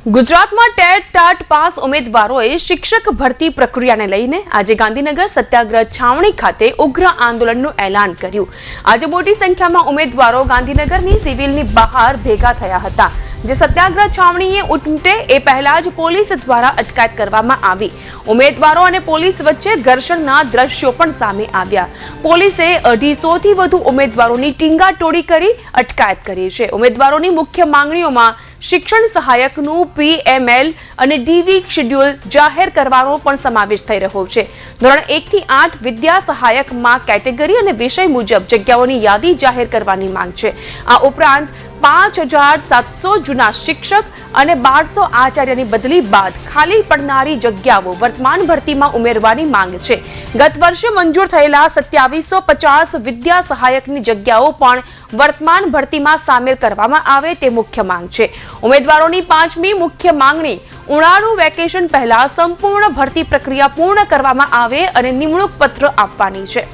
ગુજરાતમાં TET TAT pass ઉમેદવારોએ શિક્ષક ભરતી પ્રક્રિયાને લઈને આજે ગાંધીનગર સત્યાગ્રહ છાવણી ખાતે ઉગ્ર આંદોલનનું એલાન કર્યું। આજે મોટી સંખ્યામાં ઉમેદવારો ગાંધીનગરની સિવિલની બહાર ભેગા થયા હતા, જે સત્યાગ્રહ છાવણીએ ઉમટે એ પહેલા જ પોલીસ દ્વારા અટકાયત કરવામાં આવી। ઉમેદવારો અને પોલીસ વચ્ચે ઘર્ષણના દ્રશ્યો પણ સામે આવ્યા। પોલીસે 250 થી વધુ ઉમેદવારોની ટીંગાટોળી કરી અટકાયત કરી છે। ઉમેદવારોની મુખ્ય માંગણીઓમાં શિક્ષણ સહાયકનું PML અને DV શેડ્યુલ જાહેર કરવાનો પણ સમાવેશ થઈ રહ્યો છે। ધોરણ 1 થી 8 વિદ્યા સહાયકમાં કેટેગરી અને વિષય મુજબ જગ્યાઓની યાદી જાહેર કરવાની માંગ છે। આ ઉપરાંત 5700 જૂના શિક્ષક અને 1200 આચાર્યની બદલી બાદ ખાલી પડનારી જગ્યાઓ વર્તમાન ભરતીમાં ઉમેરવાની માંગ છે। ગત વર્ષે મંજૂર થયેલા 2750 વિદ્યા સહાયકની જગ્યાઓ પણ વર્તમાન ભરતીમાં સામેલ કરવામાં આવે તે મુખ્ય માંગ છે। ઉમેદવારોની પાંચમી મુખ્ય માંગણી ઉનાળુ વેકેશન પહેલા સંપૂર્ણ ભરતી પ્રક્રિયા પૂર્ણ કરવામાં આવે અને નિમણૂક પત્ર આપવાની છે।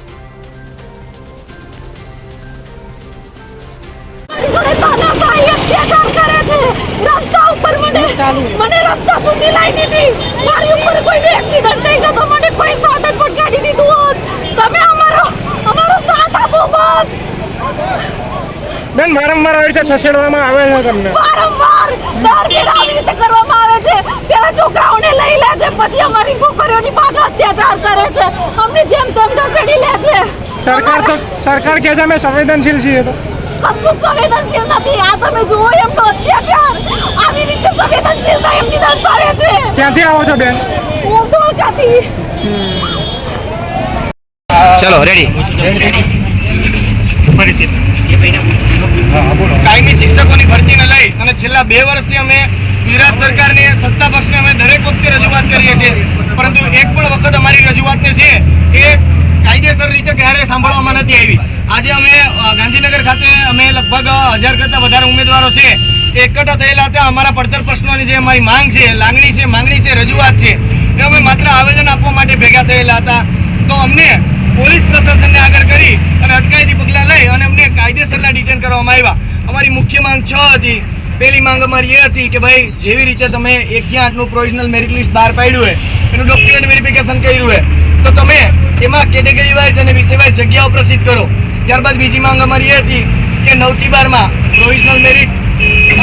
रस्ता ऊपर मैंने रस्ता सुनी लाई नहीं थी मारी ऊपर कोई भी एक्सीडेंट नहीं था तो मैंने कोई साधन पर गाड़ी दी दूर तमे हमारो साथ आपो बस બેન વારંવાર આવી રીતે છછેડવામાં આવે છે તમને વારંવાર દર આવી રીતે કરવામાં આવે છે। પેલા છોકરાઓને લઈ લે છે, પછી અમારી છોકરીઓની પાછળ અત્યાચાર કરે છે, અમને જેમ તેમ ઢસડી લે છે। સરકાર કહે છે અમે સંવેદનશીલ છીએ તો કશું સંવેદનશીલ નથી। આ તમે જુઓ એમ તો અત્યાચાર આવી રીતે સંવેદનશીલતા એમની દર્શાવે છે। ક્યાંથી આવો છો બેન? હું ધોળકાથી। ચલો રેડી। કાયમી શિક્ષકોની ભરતીને લઈ અને છેલ્લા 2 વર્ષથી અમે ગુજરાત સરકારને સત્તા પક્ષને અમે દરેક વખતે રજૂઆત કરીએ છીએ, પરંતુ એક પણ વખત અમારી રજૂઆતને છે એ કાયદેસર રીતે ક્યારે સાંભળવામાં નથી આવી। આજે અમે ગાંધીનગર ખાતે અમે લગભગ 1000 કરતાં વધારે ઉમેદવારો છે એ એકઠા થયેલા હતા। અમારા પડતર પ્રશ્નોની જે અમારી માંગ છે, માંગણી છે, રજૂઆત છે એ અમે માત્ર આવેદન આપવા માટે ભેગા થયેલા હતા। તો અમને પોલીસ પ્રશાસનને આગળ કરી અને અટકાયતી પગલાં લઈ અને અમને કાયદેસરના ડિટેન કરવામાં આવ્યા। અમારી મુખ્ય માંગ 6 હતી। પહેલી માંગ અમારી એ હતી કે ભાઈ જેવી રીતે તમે 1 થી 8નું પ્રોવિઝનલ મેરિટ લિસ્ટ બહાર પાડ્યું હોય, એનું ડોક્યુમેન્ટ વેરિફિકેશન કર્યું હોય, તો તમે એમાં કેટેગરી વાઇઝ અને વિષય વાઇઝ જગ્યાઓ પ્રસિદ્ધ કરો। ત્યારબાદ બીજી માંગ અમારી એ હતી કે 9 થી 12માં પ્રોવિઝનલ મેરિટ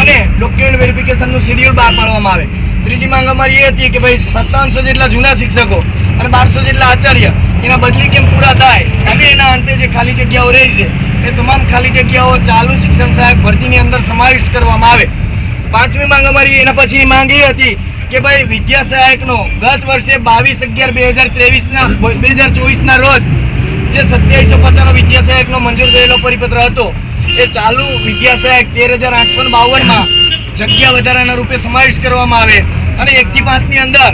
અને ડોક્યુમેન્ટ વેરિફિકેશનનું શેડ્યુલ બહાર પાડવામાં આવે। ત્રીજી માંગ અમારી એ હતી કે ભાઈ 5700 જેટલા જૂના શિક્ષકો અને 1200 જેટલા આચાર્ય એના બદલી કેમ પૂરા થાય અને એના અંતે જે ખાલી જગ્યાઓ રહી છે એ તમામ ખાલી જગ્યાઓ ચાલુ શિક્ષણ સહાયક ભરતીની અંદર સમાવિષ્ટ કરવામાં આવે। પાંચમી માંગ અમારી એના પછીની માંગ એ હતી કે ભાઈ વિદ્યા સહાયકનો ગત વર્ષે 22/11/2024ના રોજ જે 2750 વિદ્યા સહાયકનો મંજૂર થયેલો પરિપત્ર હતો એ ચાલુ વિદ્યા સહાયક 13852માં જગ્યા વધારાના રૂપે સમાવિષ્ટ કરવામાં આવે અને 1 થી 5ની અંદર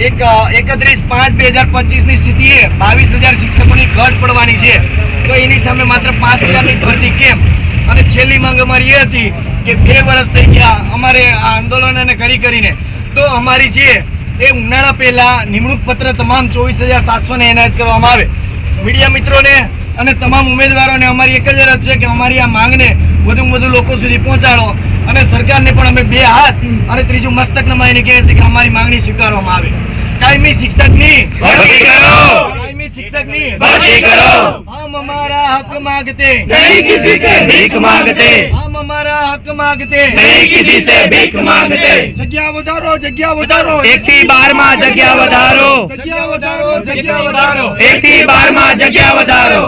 31/5/2025ની સ્થિતિએ 22000 શિક્ષકોની ઘટ પડવાની છે। તો એની સામે માત્ર 5000ની ભરતી કેમ? અને છેલ્લી માંગ અમારી એ હતી કે 2 વર્ષ થઈ ગયા અમારે આ આંદોલનને કરીને, તો અમારી છે એ ઉનાળા પહેલા નિમણૂક પત્ર તમામ 24700ને એનાયત કરવામાં આવે। મીડિયા મિત્રોને અને તમામ ઉમેદવારોને અમારી એક જ અરજ છે કે અમારી આ માંગને વધુમાં વધુ લોકો સુધી પહોંચાડો અને સરકારને પણ અમે 2 હાથ અને ત્રીજું મસ્તક નમાઈને કહે છે કે અમારી માંગણી સ્વીકારવામાં આવે। કાયમી શિક્ષકની ભરતી કરો, કાયમી શિક્ષકની ભરતી કરો। हम हमारा हक मांगते नहीं किसी से भीख मांगते, हम हमारा हक मांगते नहीं किसी से भीख मांगते। જગ્યા વધારો, જગ્યા વધારો। 1 થી 12માં જગ્યા વધારો, જગ્યા વધારો, જગ્યા વધારો। 1 થી 12માં જગ્યા વધારો।